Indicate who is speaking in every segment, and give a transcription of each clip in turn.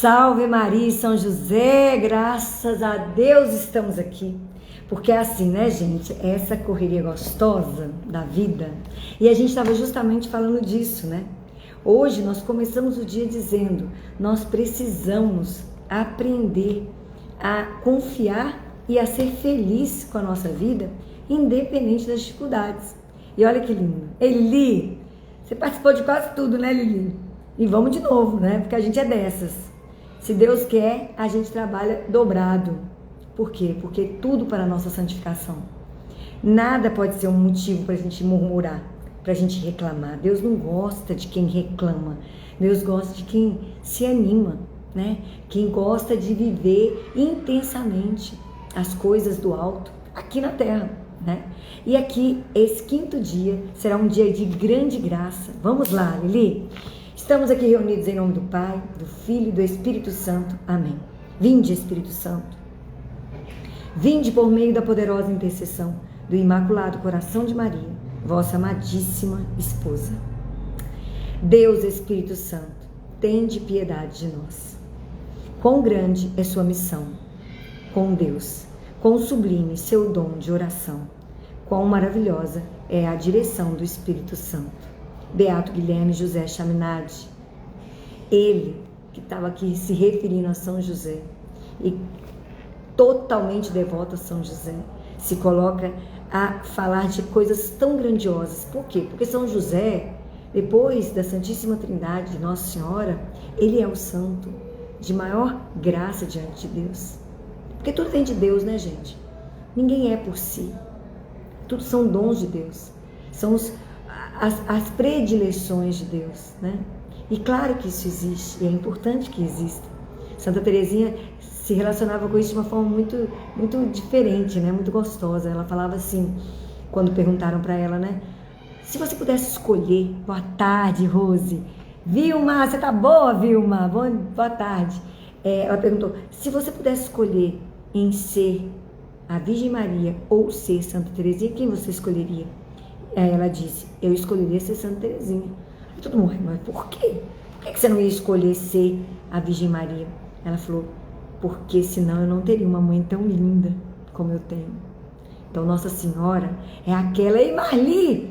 Speaker 1: Salve Maria e São José, graças a Deus estamos aqui. Porque é assim, né, gente? Essa correria gostosa da vida. E a gente estava justamente falando disso, né? Hoje nós começamos o dia dizendo, nós precisamos aprender a confiar e a ser feliz com a nossa vida, independente das dificuldades. E olha que lindo. Lili, você participou de quase tudo, né, Lili? E vamos de novo, né? Porque a gente é dessas. Se Deus quer, a gente trabalha dobrado. Por quê? Porque tudo para a nossa santificação. Nada pode ser um motivo para a gente murmurar, para a gente reclamar. Deus não gosta de quem reclama. Deus gosta de quem se anima, né? Quem gosta de viver intensamente as coisas do alto aqui na terra, né? E aqui, esse quinto dia será um dia de grande graça. Vamos lá, Lili? Estamos aqui reunidos em nome do Pai, do Filho e do Espírito Santo. Amém. Vinde, Espírito Santo. Vinde por meio da poderosa intercessão do Imaculado Coração de Maria, vossa amadíssima esposa. Deus, Espírito Santo, tende piedade de nós. Quão grande é sua missão com Deus, quão sublime seu dom de oração, quão maravilhosa é a direção do Espírito Santo. Beato Guilherme José Chaminade, ele que estava aqui se referindo a São José e totalmente devoto a São José, se coloca a falar de coisas tão grandiosas. Por quê? Porque São José, depois da Santíssima Trindade de Nossa Senhora, ele é o santo de maior graça diante de Deus. Porque tudo vem de Deus, né, gente? Ninguém é por si. Tudo são dons de Deus. São as predileções de Deus, né? E claro que isso existe, e é importante que exista. Santa Teresinha se relacionava com isso de uma forma muito, muito diferente, né? Muito gostosa. Ela falava assim, quando perguntaram para ela, né? Se você pudesse escolher, boa tarde, Rose. Vilma, você tá boa, Vilma? Boa tarde. Ela perguntou, se você pudesse escolher em ser a Virgem Maria ou ser Santa Teresinha, quem você escolheria? Aí ela disse, eu escolheria ser Santa Teresinha. Aí todo mundo, mas por quê? Por que você não ia escolher ser a Virgem Maria? Ela falou, porque senão eu não teria uma mãe tão linda como eu tenho. Então Nossa Senhora é aquela, ei Marli!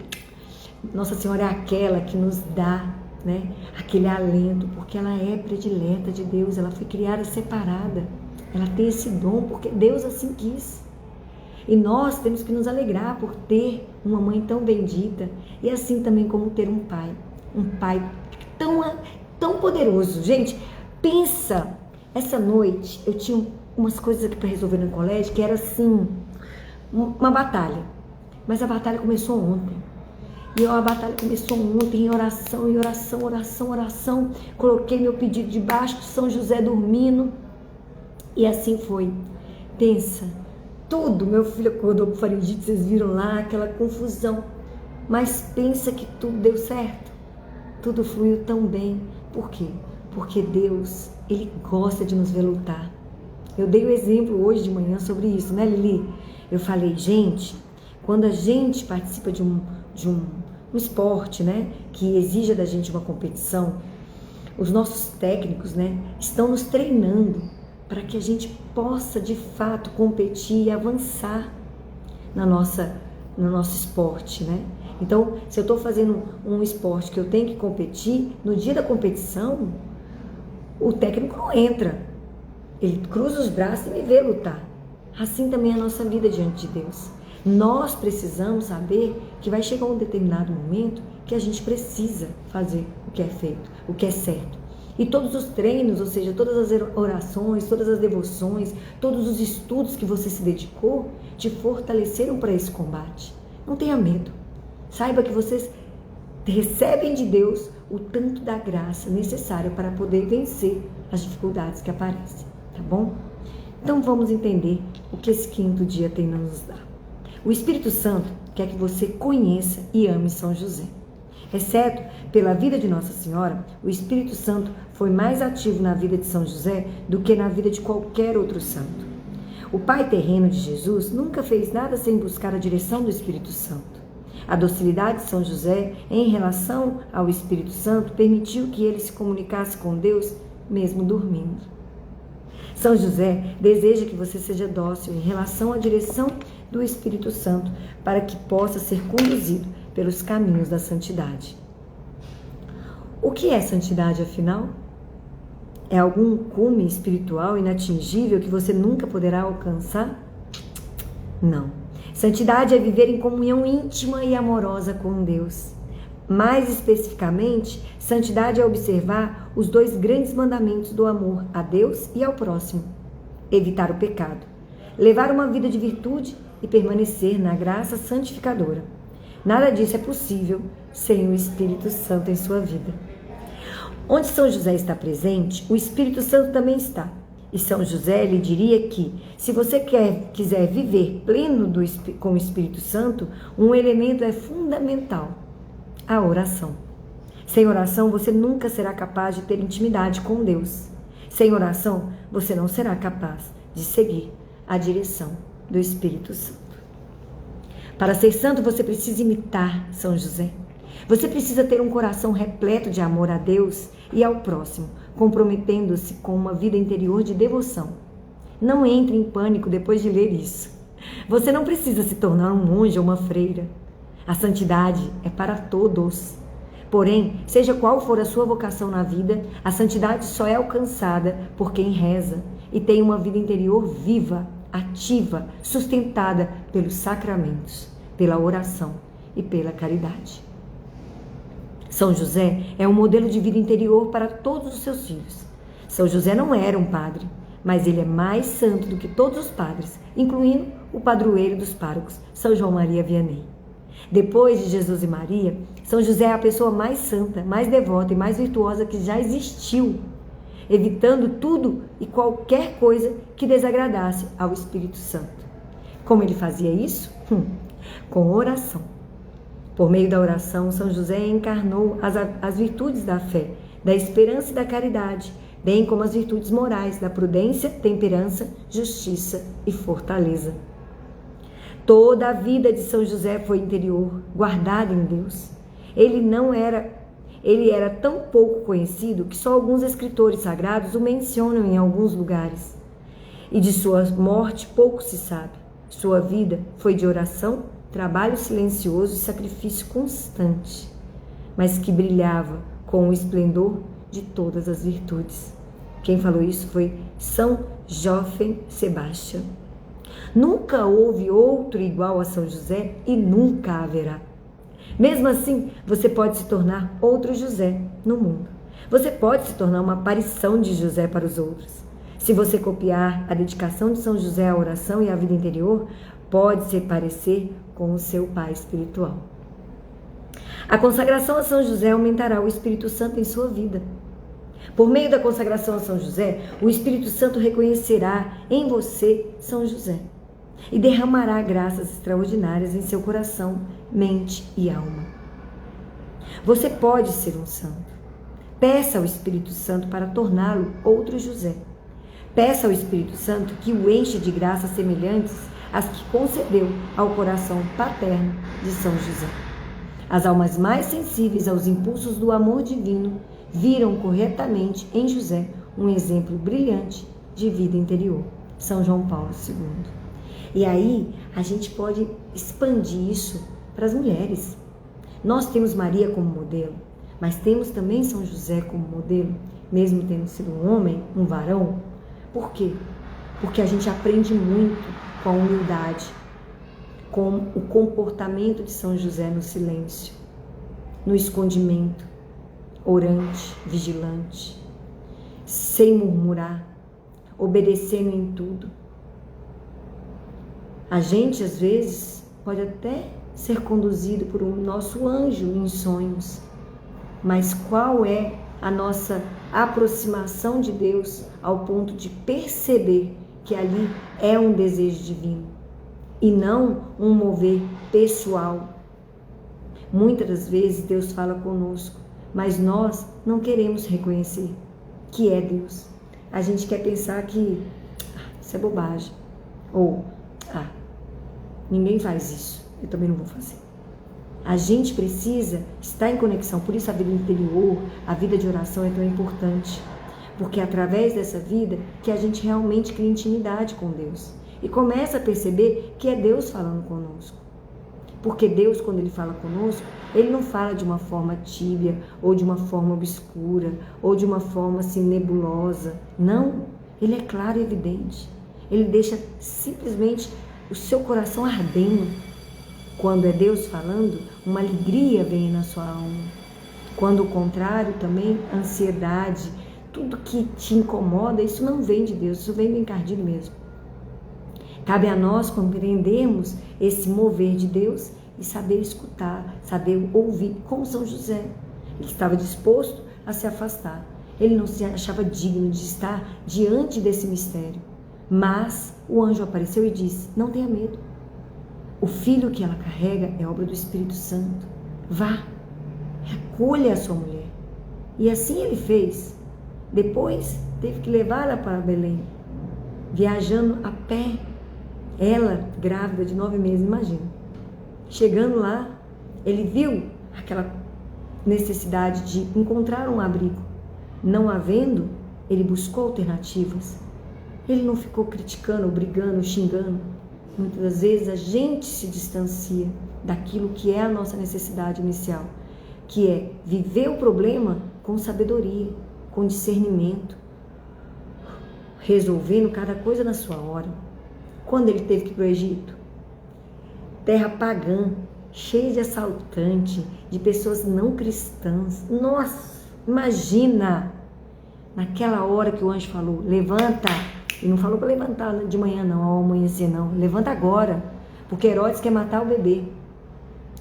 Speaker 1: Nossa Senhora é aquela que nos dá, né, aquele alento, porque ela é predileta de Deus, ela foi criada separada, ela tem esse dom, porque Deus assim quis. E nós temos que nos alegrar por ter uma mãe tão bendita e assim também como ter um pai tão poderoso. Gente, pensa, essa noite eu tinha umas coisas aqui para resolver no colégio que era assim, uma batalha, mas a batalha começou ontem. E a batalha começou ontem em oração, oração. Coloquei meu pedido debaixo de São José dormindo e assim foi. Pensa, tudo, meu filho acordou com faringite, vocês viram lá, aquela confusão. Mas pensa que tudo deu certo. Tudo fluiu tão bem. Por quê? Porque Deus, Ele gosta de nos ver lutar. Eu dei o exemplo hoje de manhã sobre isso, né, Lili? Eu falei, gente, quando a gente participa de um esporte, né, que exija da gente uma competição, os nossos técnicos, né, estão nos treinando para que a gente possa, de fato, competir e avançar no nosso esporte, né? Então, se eu estou fazendo um esporte que eu tenho que competir, no dia da competição, o técnico não entra. Ele cruza os braços e me vê lutar. Assim também é a nossa vida diante de Deus. Nós precisamos saber que vai chegar um determinado momento que a gente precisa fazer o que é feito, o que é certo. E todos os treinos, ou seja, todas as orações, todas as devoções, todos os estudos que você se dedicou, te fortaleceram para esse combate. Não tenha medo. Saiba que vocês recebem de Deus o tanto da graça necessária para poder vencer as dificuldades que aparecem, tá bom? Então vamos entender o que esse quinto dia tem a nos dar. O Espírito Santo quer que você conheça e ame São José. Exceto pela vida de Nossa Senhora, o Espírito Santo foi mais ativo na vida de São José do que na vida de qualquer outro santo. O pai terreno de Jesus nunca fez nada sem buscar a direção do Espírito Santo. A docilidade de São José em relação ao Espírito Santo permitiu que ele se comunicasse com Deus mesmo dormindo. São José deseja que você seja dócil em relação à direção do Espírito Santo para que possa ser conduzido pelos caminhos da santidade. O que é santidade, afinal? É algum cume espiritual inatingível que você nunca poderá alcançar? Não. Santidade é viver em comunhão íntima e amorosa com Deus. Mais especificamente, santidade é observar os 2 grandes mandamentos do amor a Deus e ao próximo. Evitar o pecado, levar uma vida de virtude e permanecer na graça santificadora. Nada disso é possível sem o Espírito Santo em sua vida. Onde São José está presente, o Espírito Santo também está. E São José lhe diria que, se você quiser viver pleno com o Espírito Santo, um elemento é fundamental: a oração. Sem oração, você nunca será capaz de ter intimidade com Deus. Sem oração, você não será capaz de seguir a direção do Espírito Santo. Para ser santo, você precisa imitar São José. Você precisa ter um coração repleto de amor a Deus e ao próximo, comprometendo-se com uma vida interior de devoção. Não entre em pânico depois de ler isso. Você não precisa se tornar um monge ou uma freira. A santidade é para todos. Porém, seja qual for a sua vocação na vida, a santidade só é alcançada por quem reza e tem uma vida interior viva, ativa, sustentada pelos sacramentos, pela oração e pela caridade. São José é um modelo de vida interior para todos os seus filhos. São José não era um padre, mas ele é mais santo do que todos os padres, incluindo o padroeiro dos párocos, São João Maria Vianney. Depois de Jesus e Maria, São José é a pessoa mais santa, mais devota e mais virtuosa que já existiu, evitando tudo e qualquer coisa que desagradasse ao Espírito Santo. Como ele fazia isso? Com oração. Por meio da oração, São José encarnou as virtudes da fé, da esperança e da caridade, bem como as virtudes morais da prudência, temperança, justiça e fortaleza. Toda a vida de São José foi interior, guardada em Deus. Ele era tão pouco conhecido que só alguns escritores sagrados o mencionam em alguns lugares. E de sua morte pouco se sabe. Sua vida foi de oração, trabalho silencioso e sacrifício constante, mas que brilhava com o esplendor de todas as virtudes. Quem falou isso foi São Joaquim Sebastião. Nunca houve outro igual a São José e nunca haverá. Mesmo assim, você pode se tornar outro José no mundo. Você pode se tornar uma aparição de José para os outros. Se você copiar a dedicação de São José à oração e à vida interior, pode se parecer com o seu pai espiritual. A consagração a São José aumentará o Espírito Santo em sua vida. Por meio da consagração a São José, o Espírito Santo reconhecerá em você São José e derramará graças extraordinárias em seu coração, mente e alma. Você pode ser um santo. Peça ao Espírito Santo para torná-lo outro José. Peça ao Espírito Santo que o enche de graças semelhantes às que concedeu ao coração paterno de São José. As almas mais sensíveis aos impulsos do amor divino viram corretamente em José um exemplo brilhante de vida interior. São João Paulo II. E aí a gente pode expandir isso para as mulheres. Nós temos Maria como modelo, mas temos também São José como modelo, mesmo tendo sido um homem, um varão. Por quê? Porque a gente aprende muito com a humildade, com o comportamento de São José no silêncio, no escondimento, orante, vigilante, sem murmurar, obedecendo em tudo. A gente, às vezes, pode até ser conduzido por um nosso anjo em sonhos, mas qual é a nossa aproximação de Deus ao ponto de perceber que ali é um desejo divino e não um mover pessoal? Muitas das vezes Deus fala conosco, mas nós não queremos reconhecer que é Deus. A gente quer pensar que isso é bobagem, ou ninguém faz isso, eu também não vou fazer. A gente precisa estar em conexão, por isso a vida interior, a vida de oração é tão importante, Porque é através dessa vida que a gente realmente cria intimidade com Deus e começa a perceber que é Deus falando conosco. Porque Deus, quando Ele fala conosco, Ele não fala de uma forma tíbia, ou de uma forma obscura, ou de uma forma assim nebulosa. Não, Ele é claro e evidente. Ele deixa simplesmente o seu coração ardendo. Quando é Deus falando, uma alegria vem na sua alma. Quando o contrário também, ansiedade, tudo que te incomoda, isso não vem de Deus, isso vem do encardido mesmo. Cabe a nós compreendermos esse mover de Deus e saber escutar, saber ouvir, como São José. Ele estava disposto a se afastar. Ele não se achava digno de estar diante desse mistério. Mas o anjo apareceu e disse: não tenha medo. O filho que ela carrega é obra do Espírito Santo. Vá, recolha a sua mulher. E assim ele fez. Depois teve que levá-la para Belém, viajando a pé. Ela, grávida de 9 meses, imagina. Chegando lá, ele viu aquela necessidade de encontrar um abrigo. Não havendo, ele buscou alternativas. Ele não ficou criticando, brigando, xingando. Muitas das vezes a gente se distancia daquilo que é a nossa necessidade inicial, que é viver o problema com sabedoria, com discernimento, resolvendo cada coisa na sua hora. Quando ele teve que ir para o Egito, terra pagã, cheia de assaltante, de pessoas não cristãs. Nossa, imagina! Naquela hora que o anjo falou, levanta, e não falou para levantar de manhã não, ao amanhecer não, levanta agora, porque Herodes quer matar o bebê.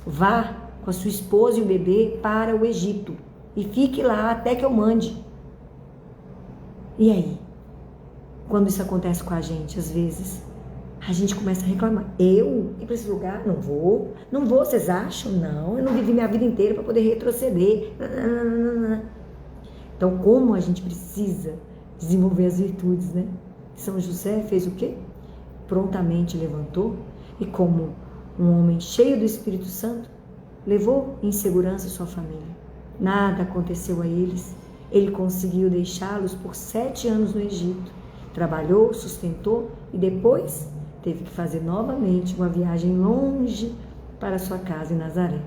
Speaker 1: Vá com a sua esposa e o bebê para o Egito e fique lá até que eu mande. E aí? Quando isso acontece com a gente, às vezes, a gente começa a reclamar. Eu ir para esse lugar? Não vou, vocês acham? Não, eu não vivi minha vida inteira para poder retroceder. Então, como a gente precisa desenvolver as virtudes, né? São José fez o quê? Prontamente levantou e, como um homem cheio do Espírito Santo, levou em segurança sua família. Nada aconteceu a eles. Ele conseguiu deixá-los por 7 anos no Egito. Trabalhou, sustentou e depois teve que fazer novamente uma viagem longe para sua casa em Nazaré.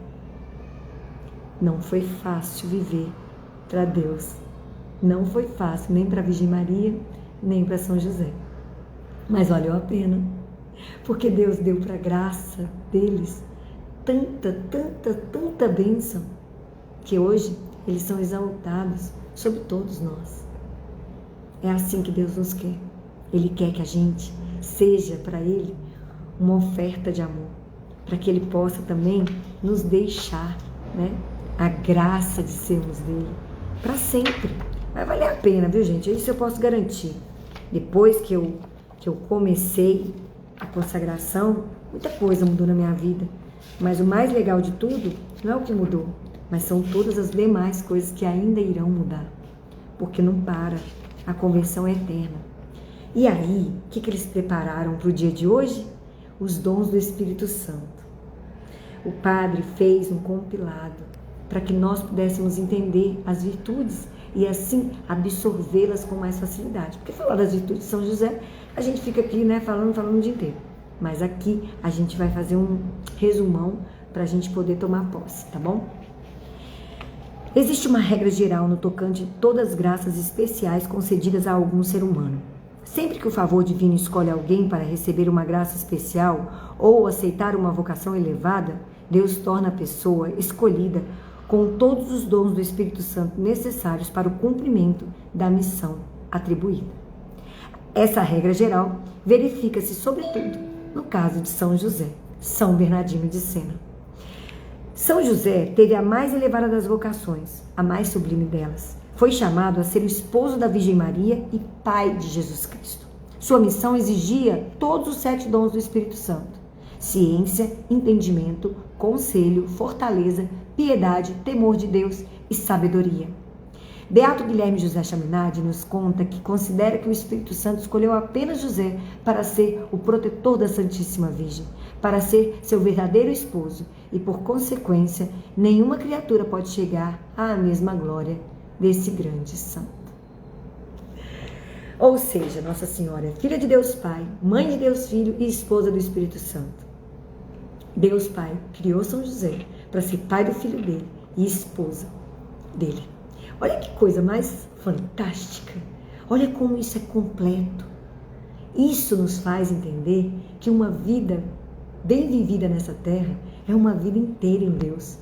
Speaker 1: Não foi fácil viver para Deus. Não foi fácil nem para a Virgem Maria, nem para São José. Mas valeu a pena, porque Deus deu para a graça deles tanta bênção, que hoje eles são exaltados sobre todos nós. É assim que Deus nos quer. Ele quer que a gente seja para Ele uma oferta de amor, para que Ele possa também nos deixar, né, a graça de sermos dele para sempre. Vai valer a pena, viu, gente? Isso eu posso garantir. Depois que eu comecei a consagração, muita coisa mudou na minha vida. Mas o mais legal de tudo não é o que mudou, mas são todas as demais coisas que ainda irão mudar. Porque não para, a conversão é eterna. E aí, o que eles prepararam para o dia de hoje? Os dons do Espírito Santo. O padre fez um compilado para que nós pudéssemos entender as virtudes e assim absorvê-las com mais facilidade. Porque falar das virtudes de São José, a gente fica aqui, né, falando o dia inteiro. Mas aqui a gente vai fazer um resumão para a gente poder tomar posse, tá bom? Existe uma regra geral no tocante de todas as graças especiais concedidas a algum ser humano. Sempre que o favor divino escolhe alguém para receber uma graça especial ou aceitar uma vocação elevada, Deus torna a pessoa escolhida com todos os dons do Espírito Santo necessários para o cumprimento da missão atribuída. Essa regra geral verifica-se sobretudo no caso de São José, São Bernardino de Sena. São José teve a mais elevada das vocações, a mais sublime delas. Foi chamado a ser o esposo da Virgem Maria e pai de Jesus Cristo. Sua missão exigia todos os 7 dons do Espírito Santo: ciência, entendimento, conselho, fortaleza, piedade, temor de Deus e sabedoria. Beato Guilherme José Chaminade nos conta que considera que o Espírito Santo escolheu apenas José para ser o protetor da Santíssima Virgem, para ser seu verdadeiro esposo e, por consequência, nenhuma criatura pode chegar à mesma glória desse grande santo. Ou seja, Nossa Senhora é filha de Deus Pai, mãe de Deus Filho e esposa do Espírito Santo. Deus Pai criou São José para ser pai do filho dele e esposa dele. Olha que coisa mais fantástica. Olha como isso é completo. Isso nos faz entender que uma vida bem vivida nessa terra é uma vida inteira em Deus,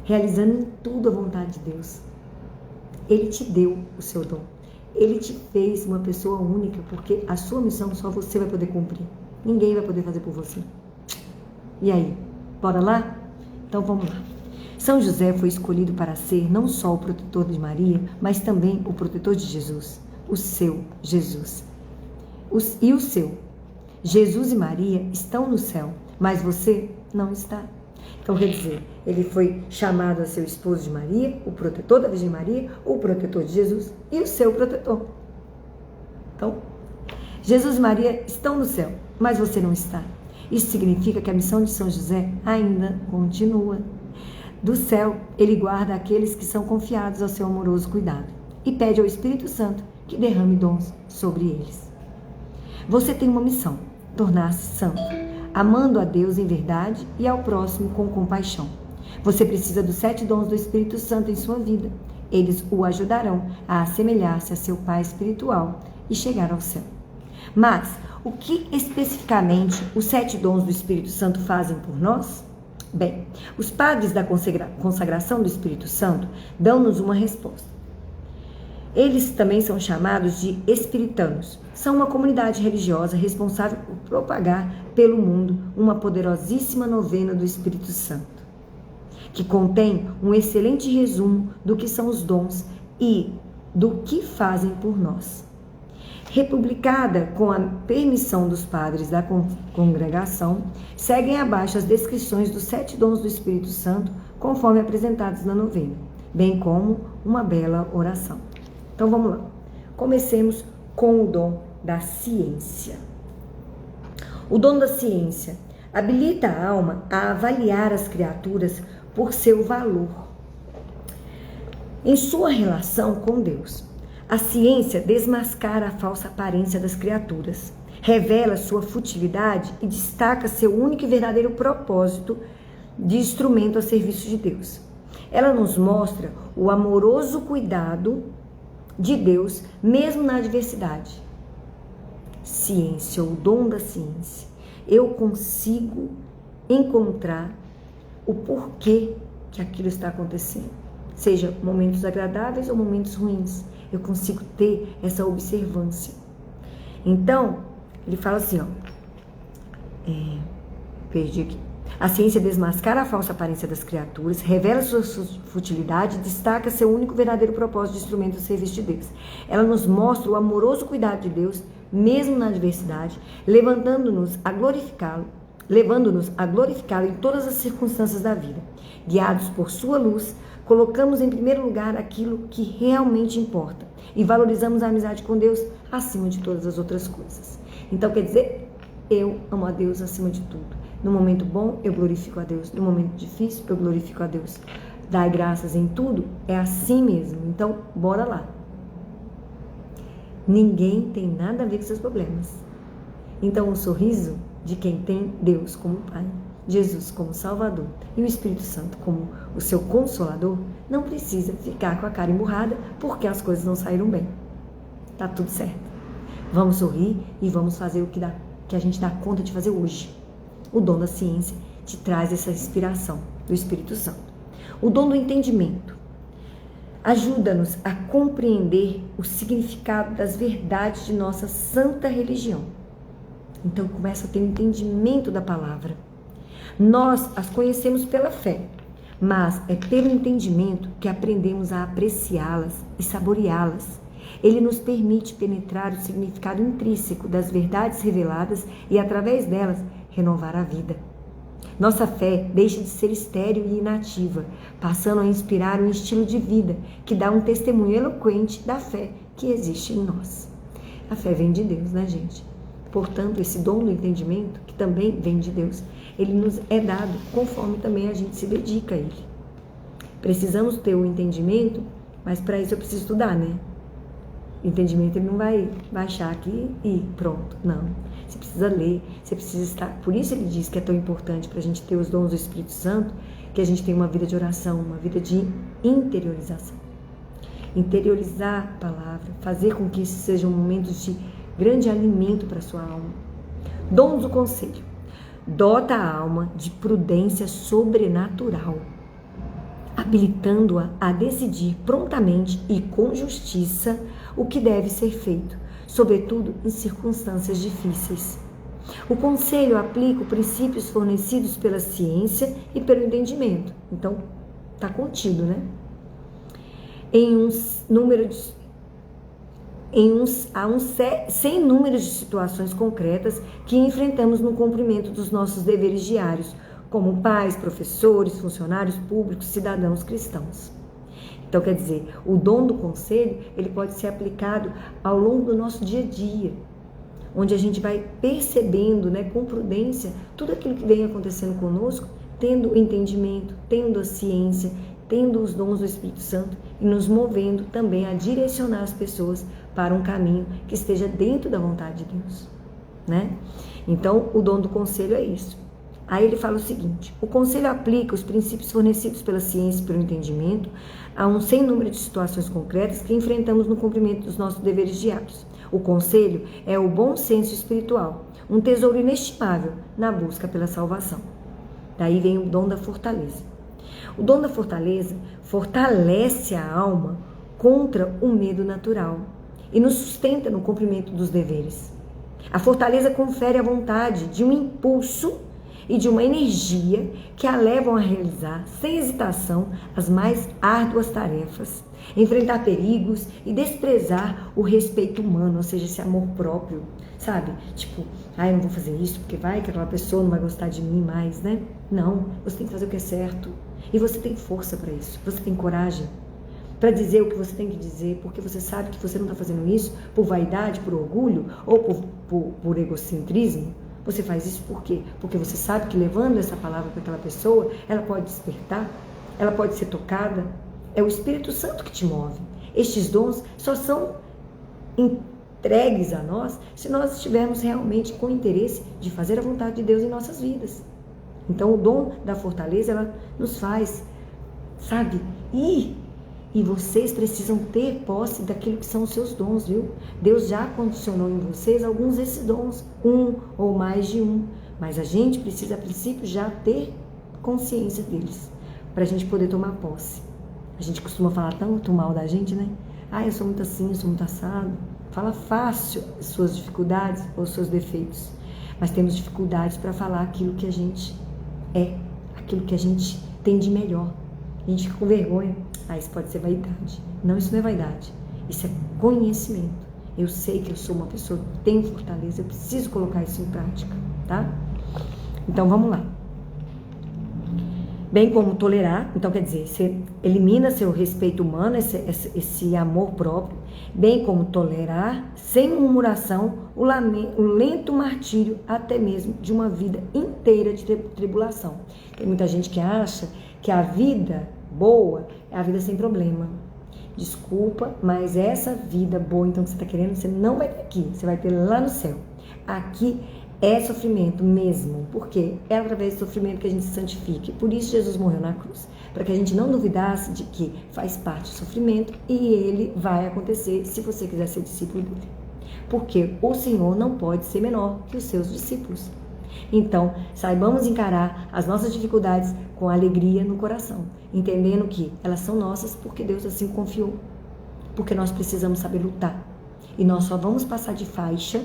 Speaker 1: realizando em tudo a vontade de Deus. Ele te deu o seu dom. Ele te fez uma pessoa única, porque a sua missão só você vai poder cumprir. Ninguém vai poder fazer por você. E aí, bora lá? Então vamos lá. São José foi escolhido para ser não só o protetor de Maria, mas também o protetor de Jesus, o seu Jesus. O seu. Jesus e Maria estão no céu, mas você não está. Então quer dizer, ele foi chamado a ser o esposo de Maria, o protetor da Virgem Maria, o protetor de Jesus e o seu protetor. Então, Jesus e Maria estão no céu, mas você não está. Isso significa que a missão de São José ainda continua. Do céu, ele guarda aqueles que são confiados ao seu amoroso cuidado e pede ao Espírito Santo que derrame dons sobre eles. Você tem uma missão, tornar-se santo, amando a Deus em verdade e ao próximo com compaixão. Você precisa dos 7 dons do Espírito Santo em sua vida. Eles o ajudarão a assemelhar-se a seu Pai espiritual e chegar ao céu. Mas, o que especificamente os 7 dons do Espírito Santo fazem por nós? Bem, os padres da consagração do Espírito Santo dão-nos uma resposta. Eles também são chamados de espiritanos. São uma comunidade religiosa responsável por propagar pelo mundo uma poderosíssima novena do Espírito Santo, que contém um excelente resumo do que são os dons e do que fazem por nós. Republicada com a permissão dos padres da congregação, seguem abaixo as descrições dos 7 dons do Espírito Santo, conforme apresentados na novena, bem como uma bela oração. Então vamos lá. Comecemos com o dom da ciência. O dom da ciência habilita a alma a avaliar as criaturas por seu valor em sua relação com Deus. A ciência desmascara a falsa aparência das criaturas, revela sua futilidade e destaca seu único e verdadeiro propósito de instrumento a serviço de Deus. Ela nos mostra o amoroso cuidado de Deus, mesmo na adversidade. Ciência, o dom da ciência. Eu consigo encontrar o porquê que aquilo está acontecendo, seja momentos agradáveis ou momentos ruins. Eu consigo ter essa observância. Então, ele fala assim, perdi aqui. A ciência desmascara a falsa aparência das criaturas, revela sua futilidade e destaca seu único verdadeiro propósito de instrumento do serviço de Deus. Ela nos mostra o amoroso cuidado de Deus, mesmo na adversidade, levando-nos a glorificá-lo em todas as circunstâncias da vida. Guiados por sua luz, colocamos em primeiro lugar aquilo que realmente importa e valorizamos a amizade com Deus acima de todas as outras coisas. Então, quer dizer, eu amo a Deus acima de tudo. No momento bom, eu glorifico a Deus. No momento difícil, eu glorifico a Deus. Dai graças em tudo, é assim mesmo. Então, bora lá. Ninguém tem nada a ver com seus problemas. Então, o sorriso de quem tem Deus como Pai, Jesus como Salvador e o Espírito Santo como o seu Consolador, não precisa ficar com a cara emburrada porque as coisas não saíram bem. Tá tudo certo. Vamos sorrir e vamos fazer o que a gente dá conta de fazer hoje. O dom da ciência te traz essa inspiração do Espírito Santo. O dom do entendimento ajuda-nos a compreender o significado das verdades de nossa santa religião. Então começa a ter um entendimento da palavra. Nós as conhecemos pela fé, mas é pelo entendimento que aprendemos a apreciá-las e saboreá-las. Ele nos permite penetrar o significado intrínseco das verdades reveladas e, através delas, renovar a vida. Nossa fé deixa de ser estéril e inativa, passando a inspirar um estilo de vida que dá um testemunho eloquente da fé que existe em nós. A fé vem de Deus, né, gente? Portanto, esse dom do entendimento, que também vem de Deus, ele nos é dado conforme também a gente se dedica a ele. Precisamos ter o entendimento, mas para isso eu preciso estudar, né? entendimento ele não vai baixar aqui e pronto, não. Você precisa ler, você precisa estar. Por isso ele diz que é tão importante para a gente ter os dons do Espírito Santo, que a gente tenha uma vida de oração, uma vida de interiorização. Interiorizar a palavra, fazer com que esses sejam momentos de grande alimento para a sua alma. Dons do conselho. Dota a alma de prudência sobrenatural, habilitando-a a decidir prontamente e com justiça o que deve ser feito, sobretudo em circunstâncias difíceis. O conselho aplica os princípios fornecidos pela ciência e pelo entendimento. Então, está contido, né? Sem número de situações concretas que enfrentamos no cumprimento dos nossos deveres diários, como pais, professores, funcionários públicos, cidadãos cristãos. Então, quer dizer, o dom do conselho, ele pode ser aplicado ao longo do nosso dia a dia, onde a gente vai percebendo, né, com prudência, tudo aquilo que vem acontecendo conosco, tendo o entendimento, tendo a ciência, tendo os dons do Espírito Santo e nos movendo também a direcionar as pessoas para um caminho que esteja dentro da vontade de Deus, né? Então, o dom do conselho é isso. Aí ele fala o seguinte: o conselho aplica os princípios fornecidos pela ciência e pelo entendimento a um sem número de situações concretas que enfrentamos no cumprimento dos nossos deveres diários. O conselho é o bom senso espiritual, um tesouro inestimável na busca pela salvação. Daí vem o dom da fortaleza. O dom da fortaleza fortalece a alma contra o medo natural e nos sustenta no cumprimento dos deveres. A fortaleza confere a vontade de um impulso e de uma energia que a levam a realizar, sem hesitação, as mais árduas tarefas, enfrentar perigos e desprezar o respeito humano, ou seja, esse amor próprio, sabe? Tipo, eu não vou fazer isso porque vai que aquela pessoa não vai gostar de mim mais, né? Não, você tem que fazer o que é certo e você tem força para isso, você tem coragem para dizer o que você tem que dizer, porque você sabe que você não está fazendo isso por vaidade, por orgulho ou por egocentrismo. Você faz isso por quê? Porque você sabe que levando essa palavra para aquela pessoa, ela pode despertar, ela pode ser tocada. É o Espírito Santo que te move. Estes dons só são entregues a nós se nós estivermos realmente com interesse de fazer a vontade de Deus em nossas vidas. Então o dom da fortaleza, ela nos faz, sabe, e vocês precisam ter posse daquilo que são os seus dons, viu? Deus já condicionou em vocês alguns desses dons, um ou mais de um. Mas a gente precisa, a princípio, já ter consciência deles, para a gente poder tomar posse. A gente costuma falar tanto mal da gente, né? Eu sou muito assim, eu sou muito assado. Fala fácil as suas dificuldades ou os seus defeitos. Mas temos dificuldades para falar aquilo que a gente é, aquilo que a gente tem de melhor. A gente fica com vergonha. Isso pode ser vaidade. Não, isso não é vaidade. Isso é conhecimento. Eu sei que eu sou uma pessoa que tem fortaleza. Eu preciso colocar isso em prática, tá? Então, vamos lá. Bem como tolerar. Então, quer dizer, você elimina seu respeito humano, esse amor próprio. Bem como tolerar, sem murmuração, o lento martírio, até mesmo de uma vida inteira de tribulação. Tem muita gente que acha que a vida boa é a vida sem problema. Desculpa, mas essa vida boa, então, que você está querendo, você não vai ter aqui, você vai ter lá no céu. Aqui é sofrimento mesmo, porque é através do sofrimento que a gente se santifica. E por isso Jesus morreu na cruz, para que a gente não duvidasse de que faz parte do sofrimento e ele vai acontecer se você quiser ser discípulo dele. Porque o Senhor não pode ser menor que os seus discípulos. Então, saibamos encarar as nossas dificuldades com alegria no coração, entendendo que elas são nossas porque Deus assim confiou, porque nós precisamos saber lutar. E nós só vamos passar de faixa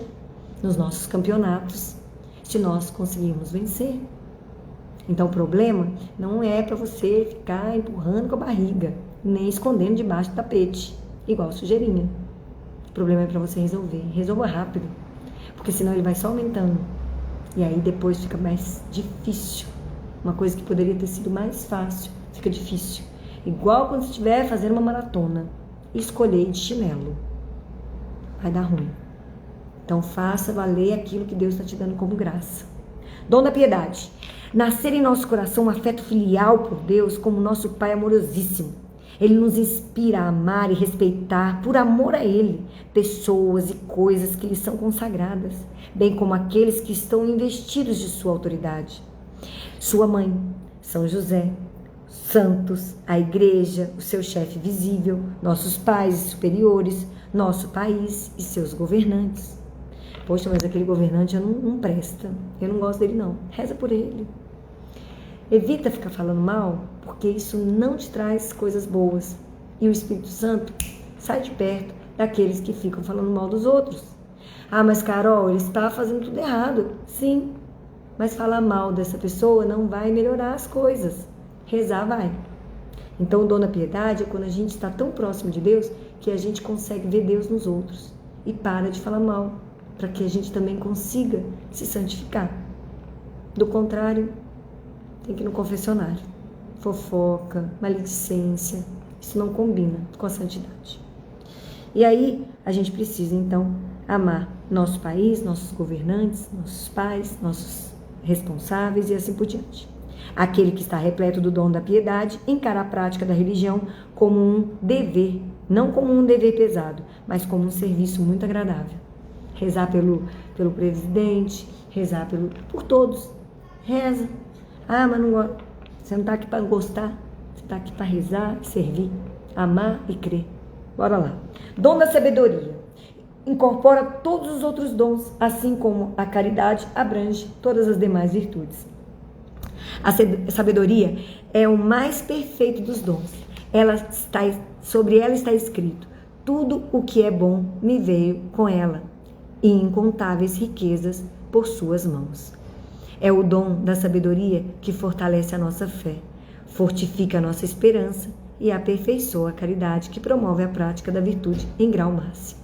Speaker 1: nos nossos campeonatos se nós conseguirmos vencer. Então, o problema não é para você ficar empurrando com a barriga, nem escondendo debaixo do tapete, igual sujeirinha. O problema é para você resolver. Resolva rápido, porque senão ele vai só aumentando. E aí depois fica mais difícil. Uma coisa que poderia ter sido mais fácil, fica difícil. Igual quando você estiver fazendo uma maratona e escolher de chinelo. Vai dar ruim. Então faça valer aquilo que Deus está te dando como graça. Dom da piedade. Nascer em nosso coração um afeto filial por Deus como nosso Pai amorosíssimo. Ele nos inspira a amar e respeitar, por amor a Ele, pessoas e coisas que lhe são consagradas, bem como aqueles que estão investidos de sua autoridade. Sua mãe, São José, santos, a igreja, o seu chefe visível, nossos pais e superiores, nosso país e seus governantes. Poxa, mas aquele governante não presta, eu não gosto dele não, reza por ele. Evita ficar falando mal, porque isso não te traz coisas boas. E o Espírito Santo sai de perto daqueles que ficam falando mal dos outros. Ah, mas Carol, ele está fazendo tudo errado. Sim, mas falar mal dessa pessoa não vai melhorar as coisas. Rezar vai. Então o dom da piedade é quando a gente está tão próximo de Deus que a gente consegue ver Deus nos outros. E para de falar mal, para que a gente também consiga se santificar. Do contrário, tem que ir no confessionário. Fofoca, maledicência, isso não combina com a santidade. E aí, a gente precisa, então, amar nosso país, nossos governantes, nossos pais, nossos responsáveis e assim por diante. Aquele que está repleto do dom da piedade encara a prática da religião como um dever, não como um dever pesado, mas como um serviço muito agradável. Rezar pelo presidente, rezar por todos. Reza. Ah, mas não gosto. Você não está aqui para gostar, você está aqui para rezar, servir, amar e crer. Bora lá. Dom da sabedoria. Incorpora todos os outros dons, assim como a caridade abrange todas as demais virtudes. A sabedoria é o mais perfeito dos dons. Sobre ela está escrito: tudo o que é bom me veio com ela, e incontáveis riquezas por suas mãos. É o dom da sabedoria que fortalece a nossa fé, fortifica a nossa esperança e aperfeiçoa a caridade, que promove a prática da virtude em grau máximo.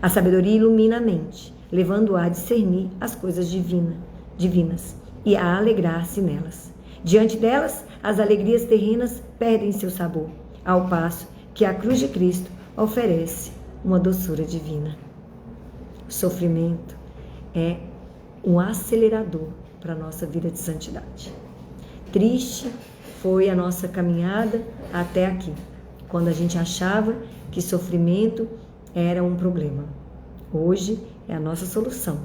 Speaker 1: A sabedoria ilumina a mente, levando-a a discernir as coisas divinas e a alegrar-se nelas. Diante delas, as alegrias terrenas perdem seu sabor, ao passo que a cruz de Cristo oferece uma doçura divina. O sofrimento é um acelerador para a nossa vida de santidade. Triste foi a nossa caminhada até aqui, quando a gente achava que sofrimento era um problema. Hoje é a nossa solução.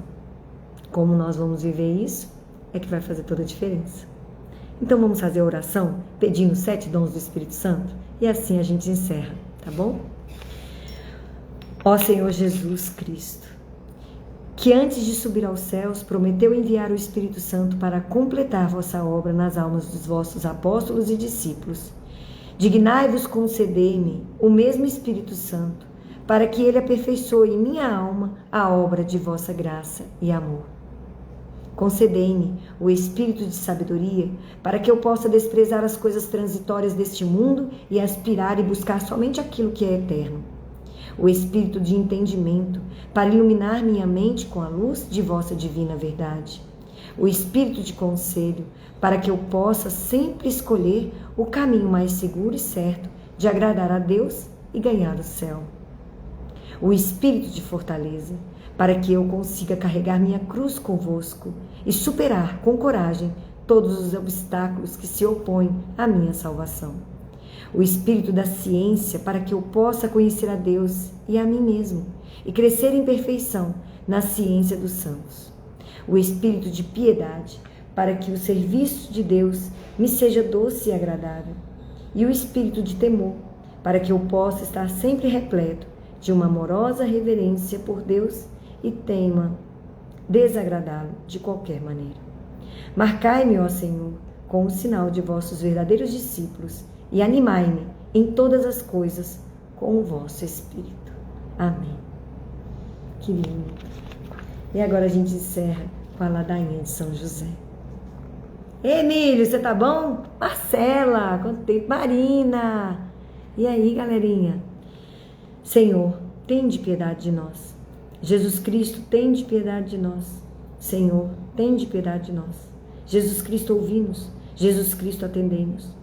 Speaker 1: Como nós vamos viver isso é que vai fazer toda a diferença. Então vamos fazer a oração pedindo 7 dons do Espírito Santo e assim a gente encerra, tá bom? Ó Senhor Jesus Cristo, que antes de subir aos céus, prometeu enviar o Espírito Santo para completar vossa obra nas almas dos vossos apóstolos e discípulos. Dignai-vos conceder-me o mesmo Espírito Santo, para que ele aperfeiçoe em minha alma a obra de vossa graça e amor. Concedei-me o espírito de sabedoria, para que eu possa desprezar as coisas transitórias deste mundo e aspirar e buscar somente aquilo que é eterno. O espírito de entendimento, para iluminar minha mente com a luz de vossa divina verdade. O espírito de conselho, para que eu possa sempre escolher o caminho mais seguro e certo de agradar a Deus e ganhar o céu. O espírito de fortaleza, para que eu consiga carregar minha cruz convosco e superar com coragem todos os obstáculos que se opõem à minha salvação. O espírito da ciência, para que eu possa conhecer a Deus e a mim mesmo e crescer em perfeição na ciência dos santos. O espírito de piedade, para que o serviço de Deus me seja doce e agradável. E o espírito de temor, para que eu possa estar sempre repleto de uma amorosa reverência por Deus e tema desagradá-lo de qualquer maneira. Marcai-me, ó Senhor, com o sinal de vossos verdadeiros discípulos e animai-me em todas as coisas com o vosso Espírito. Amém. Que lindo. E agora a gente encerra com a ladainha de São José. Emílio, você tá bom? Marcela, quanto tempo? Marina. E aí, galerinha? Senhor, tende piedade de nós. Jesus Cristo, tende piedade de nós. Senhor, tende piedade de nós. Jesus Cristo, ouvi-nos. Jesus Cristo, atendei-nos.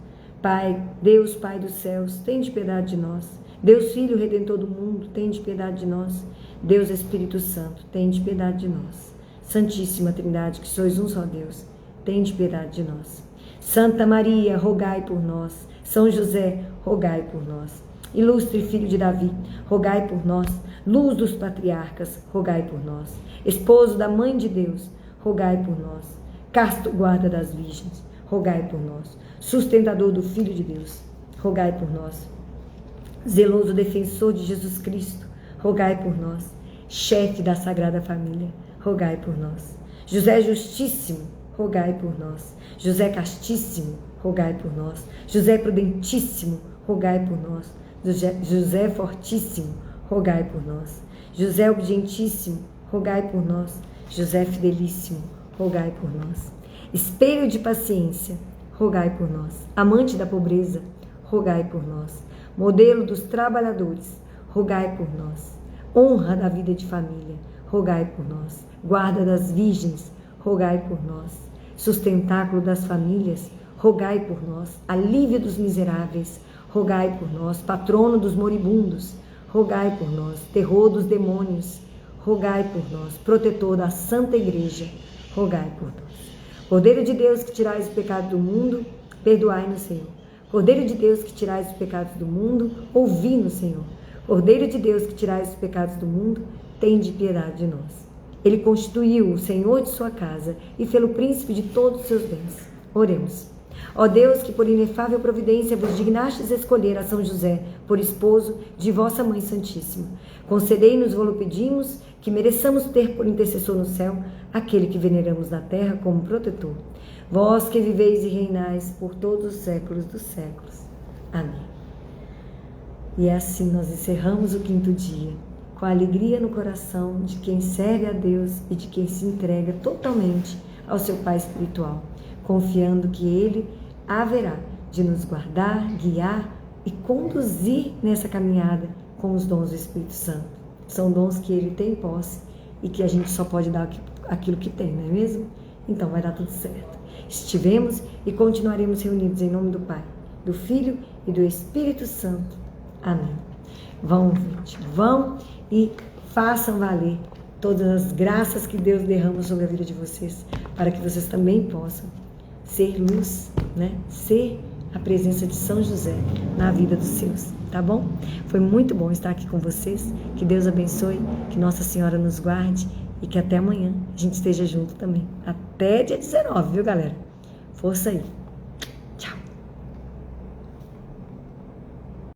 Speaker 1: Pai, Deus, Pai dos céus, tende piedade de nós. Deus, Filho, Redentor do mundo, tende piedade de nós. Deus, Espírito Santo, tende piedade de nós. Santíssima Trindade, que sois um só Deus, tende piedade de nós. Santa Maria, rogai por nós. São José, rogai por nós. Ilustre filho de Davi, rogai por nós. Luz dos patriarcas, rogai por nós. Esposo da mãe de Deus, rogai por nós. Casto guarda das virgens, rogai por nós. Sustentador do Filho de Deus, rogai por nós. Zeloso defensor de Jesus Cristo, rogai por nós. Chefe da Sagrada Família, rogai por nós. José Justíssimo, rogai por nós. José Castíssimo, rogai por nós. José Prudentíssimo, rogai por nós. José Fortíssimo, rogai por nós. José Obedientíssimo, rogai por nós. José Fidelíssimo, rogai por nós. Espelho de paciência, rogai por nós. Amante da pobreza, rogai por nós. Modelo dos trabalhadores, rogai por nós. Honra da vida de família, rogai por nós. Guarda das virgens, rogai por nós. Sustentáculo das famílias, rogai por nós. Alívio dos miseráveis, rogai por nós. Patrono dos moribundos, rogai por nós. Terror dos demônios, rogai por nós. Protetor da Santa Igreja, rogai por nós. Cordeiro de Deus que tirais o pecado do mundo, perdoai-nos, Senhor. Cordeiro de Deus que tirais os pecados do mundo, ouvi-nos, Senhor. Cordeiro de Deus que tirais os pecados do mundo, tende piedade de nós. Ele constituiu o Senhor de sua casa e fê-lo príncipe de todos os seus bens. Oremos. Ó Deus, que por inefável providência vos dignastes escolher a São José por esposo de vossa Mãe Santíssima, concedei-nos, vos pedimos, que mereçamos ter por intercessor no céu aquele que veneramos na terra como protetor. Vós que viveis e reinais por todos os séculos dos séculos. Amém. E assim nós encerramos o 5º dia, com a alegria no coração de quem serve a Deus e de quem se entrega totalmente ao seu Pai espiritual, confiando que Ele haverá de nos guardar, guiar e conduzir nessa caminhada com os dons do Espírito Santo. São dons que Ele tem em posse e que a gente só pode dar aquilo que tem, não é mesmo? Então vai dar tudo certo. Estivemos e continuaremos reunidos em nome do Pai, do Filho e do Espírito Santo. Amém. Vão, gente, vão e façam valer todas as graças que Deus derrama sobre a vida de vocês, para que vocês também possam ser luz, né? Ser a presença de São José na vida dos seus, tá bom? Foi muito bom estar aqui com vocês. Que Deus abençoe, que Nossa Senhora nos guarde e que até amanhã a gente esteja junto também. Até dia 19, viu, galera? Força aí!